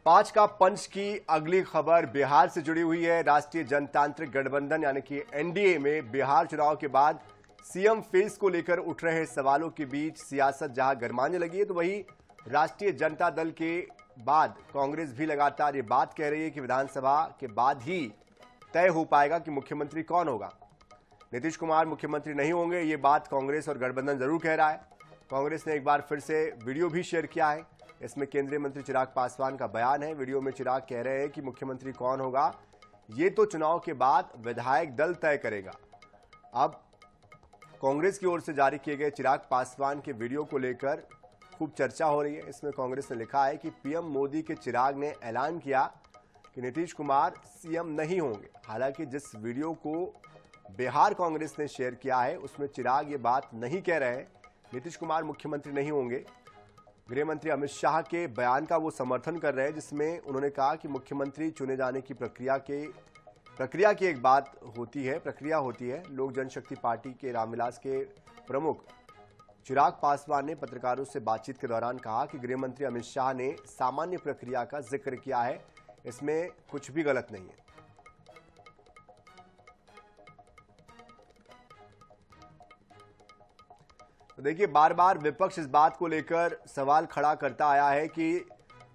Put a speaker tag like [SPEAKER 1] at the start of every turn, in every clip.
[SPEAKER 1] पांच का पंच की अगली खबर बिहार से जुड़ी हुई है। राष्ट्रीय जनतांत्रिक गठबंधन यानी कि एनडीए में बिहार चुनाव के बाद सीएम फेस को लेकर उठ रहे सवालों के बीच सियासत जहां गरमाने लगी है, तो वहीं राष्ट्रीय जनता दल के बाद कांग्रेस भी लगातार ये बात कह रही है कि विधानसभा के बाद ही तय हो पाएगा कि मुख्यमंत्री कौन होगा। नीतीश कुमार मुख्यमंत्री नहीं होंगे, ये बात कांग्रेस और गठबंधन जरूर कह रहा है। कांग्रेस ने एक बार फिर से वीडियो भी शेयर किया है। इसमें केंद्रीय मंत्री चिराग पासवान का बयान है। वीडियो में चिराग कह रहे हैं कि मुख्यमंत्री कौन होगा ये तो चुनाव के बाद विधायक दल तय करेगा। अब कांग्रेस की ओर से जारी किए गए चिराग पासवान के वीडियो को लेकर खूब चर्चा हो रही है। इसमें कांग्रेस ने लिखा है कि पीएम मोदी के चिराग ने ऐलान किया कि नीतीश कुमार सीएम नहीं होंगे। हालांकि जिस वीडियो को बिहार कांग्रेस ने शेयर किया है उसमें चिराग ये बात नहीं कह रहे हैं नीतीश कुमार मुख्यमंत्री नहीं होंगे। गृह मंत्री अमित शाह के बयान का वो समर्थन कर रहे हैं, जिसमें उन्होंने कहा कि मुख्यमंत्री चुने जाने की प्रक्रिया की एक बात होती है, प्रक्रिया होती है। लोक जनशक्ति पार्टी के रामविलास के प्रमुख चिराग पासवान ने पत्रकारों से बातचीत के दौरान कहा कि गृह मंत्री अमित शाह ने सामान्य प्रक्रिया का जिक्र किया है, इसमें कुछ भी गलत नहीं है। तो देखिए, बार बार विपक्ष इस बात को लेकर सवाल खड़ा करता आया है कि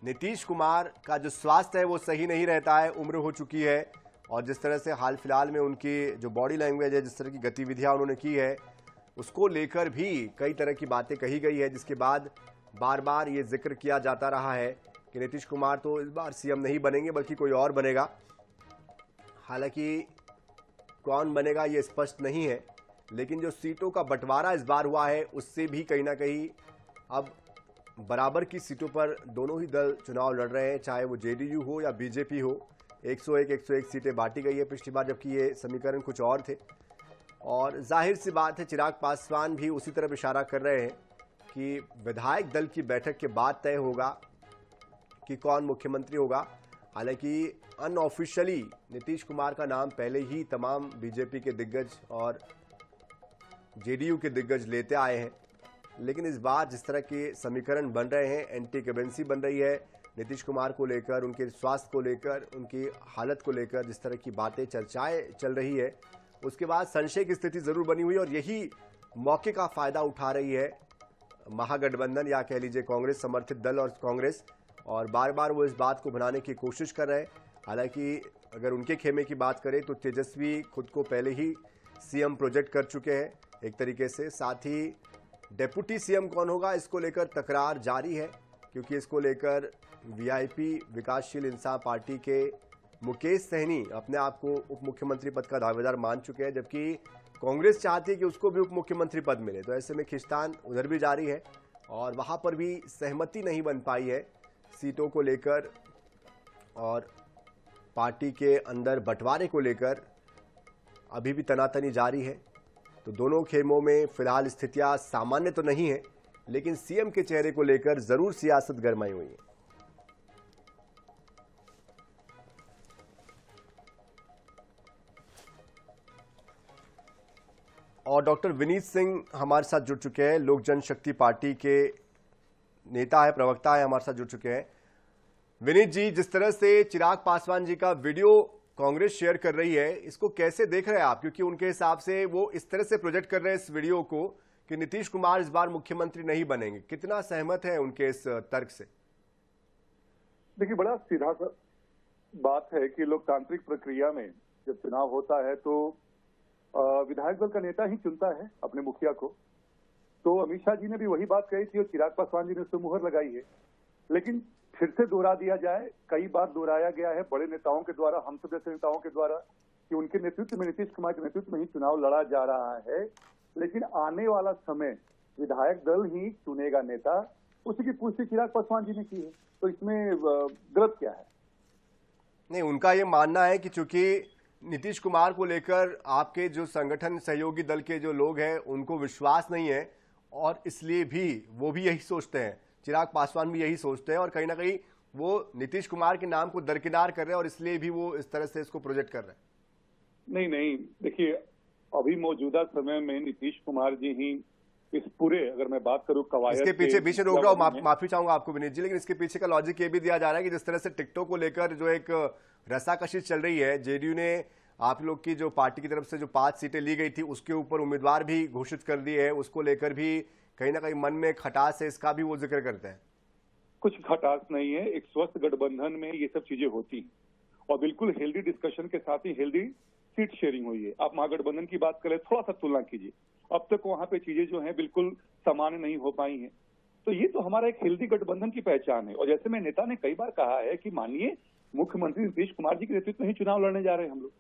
[SPEAKER 1] नीतीश कुमार का जो स्वास्थ्य है वो सही नहीं रहता है, उम्र हो चुकी है, और जिस तरह से हाल फिलहाल में उनकी जो बॉडी लैंग्वेज है, जिस तरह की गतिविधियां उन्होंने की है, उसको लेकर भी कई तरह की बातें कही गई है, जिसके बाद बार बार ये जिक्र किया जाता रहा है कि नीतीश कुमार तो इस बार सीएम नहीं बनेंगे बल्कि कोई और बनेगा। हालांकि कौन बनेगा ये स्पष्ट नहीं है, लेकिन जो सीटों का बंटवारा इस बार हुआ है उससे भी कहीं ना कहीं अब बराबर की सीटों पर दोनों ही दल चुनाव लड़ रहे हैं, चाहे वो जेडीयू हो या बीजेपी हो। 101 सीटें बांटी गई है पिछली बार, जबकि ये समीकरण कुछ और थे। और जाहिर सी बात है, चिराग पासवान भी उसी तरफ इशारा कर रहे हैं कि विधायक दल की बैठक के बाद तय होगा कि कौन मुख्यमंत्री होगा। हालांकि अनऑफिशियली नीतीश कुमार का नाम पहले ही तमाम बीजेपी के दिग्गज और जेडीयू के दिग्गज लेते आए हैं, लेकिन इस बार जिस तरह के समीकरण बन रहे हैं, एंटी करेंसी बन रही है नीतीश कुमार को लेकर, उनके स्वास्थ्य को लेकर, उनकी हालत को लेकर जिस तरह की बातें चर्चाएं चल रही है, उसके बाद संशय की स्थिति जरूर बनी हुई है। और यही मौके का फायदा उठा रही है महागठबंधन या कह लीजिए कांग्रेस समर्थित दल और कांग्रेस, और बार बार वो इस बात को बनाने की कोशिश कर रहे हैं। हालांकि अगर उनके खेमे की बात करें तो तेजस्वी खुद को पहले ही सीएम प्रोजेक्ट कर चुके हैं एक तरीके से। साथ ही डेप्यूटी सीएम कौन होगा इसको लेकर तकरार जारी है, क्योंकि इसको लेकर वीआईपी विकासशील इंसान पार्टी के मुकेश सहनी अपने आप को उप मुख्यमंत्री पद का दावेदार मान चुके हैं, जबकि कांग्रेस चाहती है कि उसको भी उप मुख्यमंत्री पद मिले। तो ऐसे में खींचतान उधर भी जारी है और वहां पर भी सहमति नहीं बन पाई है सीटों को लेकर, और पार्टी के अंदर बंटवारे को लेकर अभी भी तनातनी जारी है। तो दोनों खेमों में फिलहाल स्थितियां सामान्य तो नहीं है, लेकिन सीएम के चेहरे को लेकर जरूर सियासत गरमाई हुई है। और डॉक्टर विनीत सिंह हमारे साथ जुड़ चुके हैं, लोक जनशक्ति पार्टी के नेता है, प्रवक्ता है, हमारे साथ जुड़ चुके हैं। विनीत जी, जिस तरह से चिराग पासवान जी का वीडियो कांग्रेस शेयर कर रही है, इसको कैसे देख रहे हैं आप? क्योंकि उनके हिसाब से वो इस तरह से प्रोजेक्ट कर रहे हैं इस वीडियो को कि नीतीश कुमार इस बार मुख्यमंत्री नहीं बनेंगे। कितना सहमत है उनके इस तर्क से?
[SPEAKER 2] देखिए, बड़ा सीधा सा बात है कि लोकतांत्रिक प्रक्रिया में जब चुनाव होता है तो विधायक दल का नेता ही चुनता है अपने मुखिया को। तो अमित शाह जी ने भी वही बात कही थी और चिराग पासवान जी ने उस पर मुहर लगाई है। लेकिन फिर से दोहरा दिया जाए, कई बार दोहराया गया है बड़े नेताओं के द्वारा, हम सब जैसे नेताओं के द्वारा, कि उनके नेतृत्व में, नीतीश कुमार के नेतृत्व में ही चुनाव लड़ा जा रहा है। लेकिन आने वाला समय विधायक दल ही चुनेगा नेता, उसी की पुष्टि चिराग पासवान जी ने की है। तो इसमें गलत क्या है?
[SPEAKER 1] नहीं, उनका ये मानना है कि चूंकि नीतीश कुमार को लेकर आपके जो संगठन सहयोगी दल के जो लोग हैं उनको विश्वास नहीं है, और इसलिए भी वो भी यही सोचते हैं, चिराग पासवान भी यही सोचते हैं, और कहीं ना कहीं वो नीतीश कुमार के नाम को दरकिनार कर रहे हैं और इसलिए भी वो इस तरह से इसको प्रोजेक्ट कर रहे हैं।
[SPEAKER 2] नहीं, देखिए, अभी मौजूदा समय में नीतीश कुमार जी ही इस पूरे, अगर मैं बात करूं कवायद
[SPEAKER 1] इसके पीछे बीच में रोक रहा हूँ, माफी चाहूंगा आपको विनीत जी, लेकिन इसके पीछे का लॉजिक ये भी दिया जा रहा है कि जिस तरह से टिकटों को लेकर जो एक रसाकशी चल रही है, जेडीयू ने आप लोग की जो पार्टी की तरफ से जो 5 सीटें ली गई थी उसके ऊपर उम्मीदवार भी घोषित कर दिए है, उसको लेकर भी कहीं ना कहीं मन में खटास है, इसका भी वो जिक्र करते हैं।
[SPEAKER 2] कुछ खटास नहीं है, एक स्वस्थ गठबंधन में ये सब चीजें होती हैं और बिल्कुल हेल्दी डिस्कशन के साथ ही हेल्दी सीट शेयरिंग हुई है। आप महागठबंधन की बात करें, थोड़ा सा तुलना कीजिए, अब तक वहां पे चीजें जो हैं बिल्कुल सामान्य नहीं हो पाई हैं। तो ये तो हमारा एक हेल्दी गठबंधन की पहचान है। और जैसे मैं नेता ने कई बार कहा है कि माननीय मुख्यमंत्री नीतीश कुमार जी के नेतृत्व में ही चुनाव लड़ने जा रहे हैं हम लोग,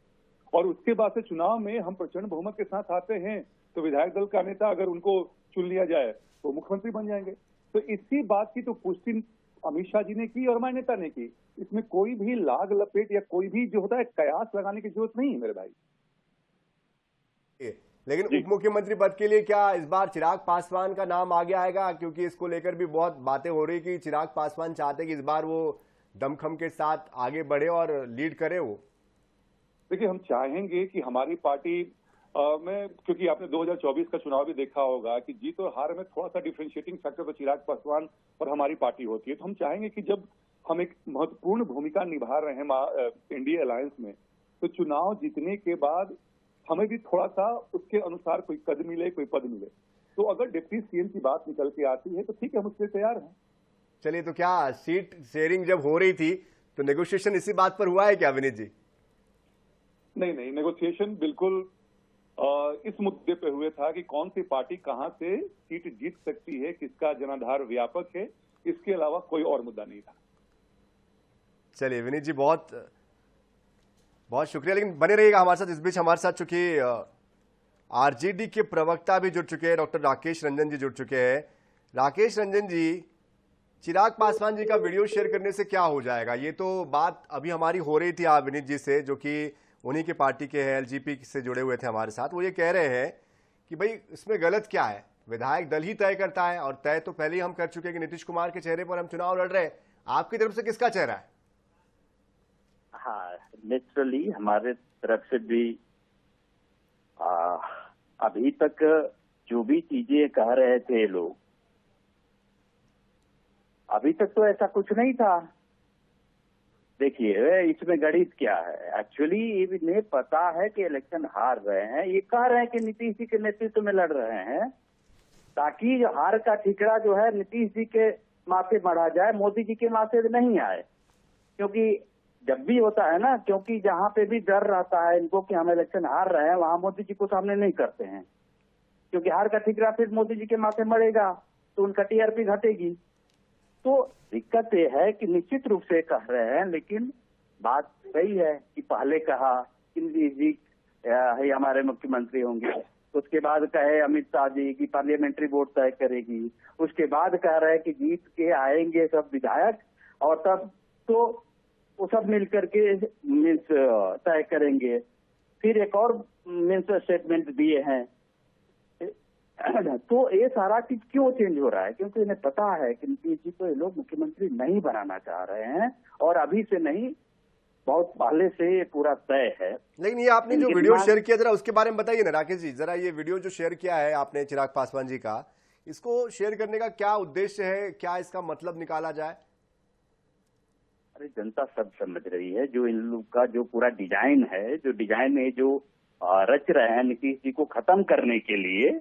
[SPEAKER 2] और उसके बाद से चुनाव में हम प्रचंड बहुमत के साथ आते हैं तो विधायक दल का नेता अगर उनको चुन लिया जाए तो मुख्यमंत्री बन जाएंगे। तो इसी बात की तो पुष्टि अमित शाह जी ने की और हमारे नेता ने की। इसमें कोई भी लाग लपेट या कोई भी जो होता है कयास लगाने की जरूरत नहीं है मेरे भाई।
[SPEAKER 1] लेकिन उप मुख्यमंत्री पद के लिए क्या इस बार चिराग पासवान का नाम आगे आएगा? क्योंकि इसको लेकर भी बहुत बातें हो रही कि चिराग पासवान चाहते कि इस बार वो दमखम के साथ आगे बढ़े और लीड करे वो।
[SPEAKER 2] देखिए, हम चाहेंगे कि हमारी पार्टी में, क्योंकि आपने 2024 का चुनाव भी देखा होगा कि जीत और हार में थोड़ा सा डिफरेंशिएटिंग फैक्टर तो चिराग पासवान और हमारी पार्टी होती है। तो हम चाहेंगे कि जब हम एक महत्वपूर्ण भूमिका निभा रहे हैं इंडिया अलायंस में, तो चुनाव जीतने के बाद हमें भी थोड़ा सा उसके अनुसार कोई कद मिले, कोई पद मिले। तो अगर डिप्टी सीएम की बात निकल के आती है तो ठीक है, हम उसके लिए तैयार हैं।
[SPEAKER 1] चलिए, तो क्या सीट शेयरिंग जब हो रही थी तो नेगोशिएशन इसी बात पर हुआ है क्या विनीत जी?
[SPEAKER 2] नहीं, नेगोशिएशन बिल्कुल इस मुद्दे पे हुए था कि कौन सी पार्टी कहां से सीट जीत सकती है, किसका जनाधार व्यापक है, इसके अलावा कोई और मुद्दा नहीं था।
[SPEAKER 1] चलिए विनीत जी, बहुत बहुत शुक्रिया, लेकिन बने रहिएगा हमारे साथ। इस बीच हमारे साथ चूंकि आरजेडी के प्रवक्ता भी जुड़ चुके हैं, डॉक्टर राकेश रंजन जी जुड़ चुके हैं। राकेश रंजन जी, चिराग पासवान जी का वीडियो शेयर करने से क्या हो जाएगा? ये तो बात अभी हमारी हो रही थी विनीत जी से, जो कि उन्हीं के पार्टी के हैं, एलजीपी से जुड़े हुए थे हमारे साथ। वो ये कह रहे हैं कि भाई इसमें गलत क्या है, विधायक दल ही तय करता है, और तय तो पहले ही हम कर चुके हैं कि नीतीश कुमार के चेहरे पर हम चुनाव लड़ रहे हैं। आपकी तरफ से किसका चेहरा है?
[SPEAKER 3] हाँ, नेचुरली हमारे तरफ से भी अभी तक जो भी चीजें कह रहे थे लोग, अभी तक तो ऐसा कुछ नहीं था। देखिए, इसमें गणित क्या है, एक्चुअली इन्हें पता है कि इलेक्शन हार रहे हैं। ये कह रहे हैं कि नीतीश जी के नेतृत्व में लड़ रहे हैं ताकि हार का ठिकरा जो है नीतीश जी के माथे मढ़ा जाए, मोदी जी के माथे नहीं आए। क्योंकि जब भी होता है ना, क्योंकि जहां पे भी डर रहता है इनको कि हम इलेक्शन हार रहे हैं, वहां मोदी जी को सामने नहीं करते हैं, क्योंकि हार का ठिकरा फिर मोदी जी के माथे मरेगा तो उनका टीआरपी घटेगी। तो दिक्कत ये है कि निश्चित रूप से कह रहे हैं, लेकिन बात सही है कि पहले कहा कि नीतीश जी ही हमारे मुख्यमंत्री होंगे, उसके बाद कहे अमित शाह जी की पार्लियामेंट्री बोर्ड तय करेगी, उसके बाद कह रहे हैं कि जीत के आएंगे सब विधायक और तब तो वो सब मिलकर के मीन्स तय करेंगे। फिर एक और मीन्स स्टेटमेंट दिए हैं। तो ये सारा चीज क्यों चेंज हो रहा है? क्योंकि इन्हें पता है कि नीतीश जी को ये लोग मुख्यमंत्री नहीं बनाना चाह रहे हैं, और अभी से नहीं, बहुत पहले से ये पूरा तय है।
[SPEAKER 1] लेकिन ये आपने जो वीडियो शेयर किया, जरा उसके बारे में बताइए ना राकेश जी। जरा ये वीडियो जो शेयर किया है आपने चिराग पासवान जी का, इसको शेयर करने का क्या उद्देश्य है, क्या इसका मतलब निकाला जाए?
[SPEAKER 3] अरे, जनता सब समझ रही है। जो इन लोग का जो पूरा डिजाइन है, जो डिजाइन है जो रच रहे हैं नीतीश जी को खत्म करने के लिए,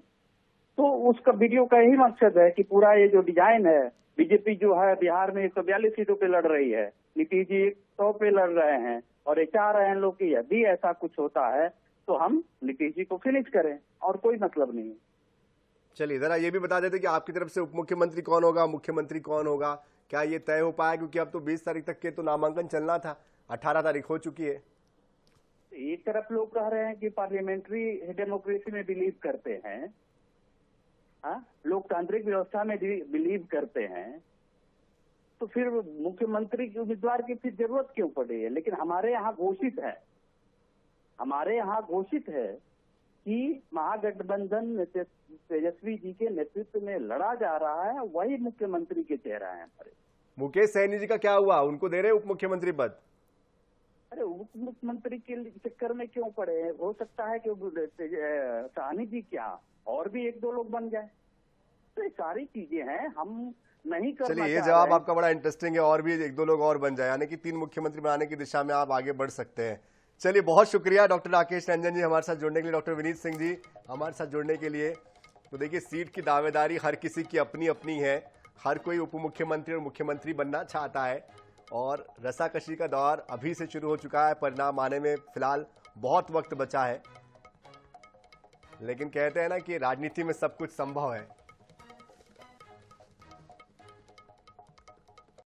[SPEAKER 3] तो उसका वीडियो का यही मकसद है कि पूरा ये जो डिजाइन है, बीजेपी जो है बिहार में 142 सीटों पे लड़ रही है, नीतीश जी 100 पे लड़ रहे हैं, और ये चाह रहे हैं लोग कि यदि ऐसा कुछ होता है तो हम नीतीश जी को फिनिश करें, और कोई मतलब नहीं है।
[SPEAKER 1] चलिए, जरा ये भी बता देते कि आपकी तरफ से उप मुख्यमंत्री कौन होगा, मुख्यमंत्री कौन होगा, क्या ये तय हो पाया? क्योंकि अब तो 20 तारीख तक के तो नामांकन चलना था, 18 तारीख हो चुकी है।
[SPEAKER 3] एक तरफ लोग कह रहे हैं कि पार्लियामेंट्री डेमोक्रेसी में बिलीव करते हैं, लोकतांत्रिक व्यवस्था में बिलीव करते हैं, तो फिर मुख्यमंत्री के उम्मीदवार की फिर जरूरत क्यों पड़ी है? लेकिन हमारे यहाँ घोषित है कि महागठबंधन तेजस्वी जी के नेतृत्व में लड़ा जा रहा है, वही मुख्यमंत्री के चेहरा है हमारे।
[SPEAKER 1] मुकेश सहनी जी का क्या हुआ? उनको दे रहे उप मुख्यमंत्री पद?
[SPEAKER 3] अरे, उप मुख्यमंत्री के चक्कर में क्यों पड़े? हो सकता है कि सहनी जी क्या और भी 1-2 लोग बन जाए। तो ये सारी चीजें हैं, हम नहीं करना
[SPEAKER 1] चलिए, ये
[SPEAKER 3] चाह
[SPEAKER 1] जवाब
[SPEAKER 3] रहे हैं।
[SPEAKER 1] आपका बड़ा इंटरेस्टिंग है, और भी एक दो लोग और बन जाए, यानी कि 3 मुख्यमंत्री बनाने की दिशा में आप आगे बढ़ सकते हैं। चलिए, बहुत शुक्रिया डॉक्टर राकेश रंजन जी हमारे साथ जुड़ने के लिए, डॉक्टर विनीत सिंह जी हमारे साथ जुड़ने के लिए। तो देखिए, सीट की दावेदारी हर किसी की अपनी अपनी है, हर कोई उप मुख्यमंत्री और मुख्यमंत्री बनना चाहता है, और रसाकशी का दौर अभी से शुरू हो चुका है। परिणाम आने में फिलहाल बहुत वक्त बचा है, लेकिन कहते हैं ना कि राजनीति में सब कुछ संभव है।